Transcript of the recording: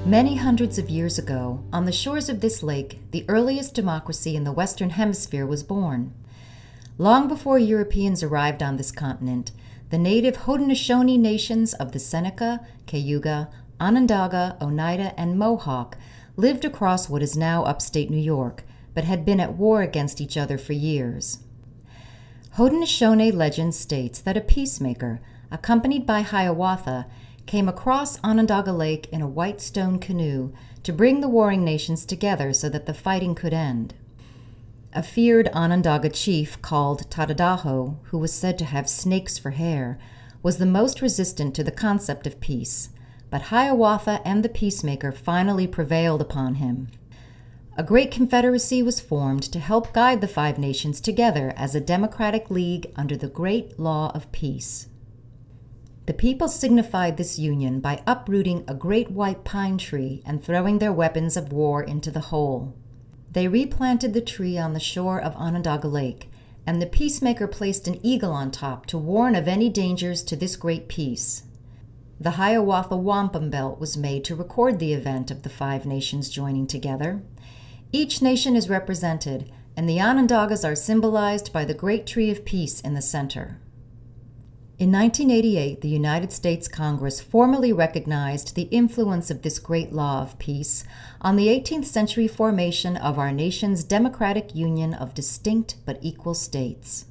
Many hundreds of years ago, on the shores of this lake, the earliest democracy in the Western Hemisphere was born. Long before Europeans arrived on this continent, the native Haudenosaunee nations of the Seneca, Cayuga, Onondaga, Oneida, and Mohawk lived across what is now upstate New York, but had been at war against each other for years. Haudenosaunee legend states that a peacemaker, accompanied by Hiawatha, came across Onondaga Lake in a white stone canoe to bring the warring nations together so that the fighting could end. A feared Onondaga chief called Tadadaho, who was said to have snakes for hair, was the most resistant to the concept of peace, but Hiawatha and the peacemaker finally prevailed upon him. A great confederacy was formed to help guide the five nations together as a democratic league under the great law of peace. The people signified this union by uprooting a great white pine tree and throwing their weapons of war into the hole. They replanted the tree on the shore of Onondaga Lake, and the peacemaker placed an eagle on top to warn of any dangers to this great peace. The Hiawatha Wampum Belt was made to record the event of the five nations joining together. Each nation is represented, and the Onondagas are symbolized by the great tree of peace in the center. In 1988, the United States Congress formally recognized the influence of this great law of peace on the 18th century formation of our nation's democratic union of distinct but equal states.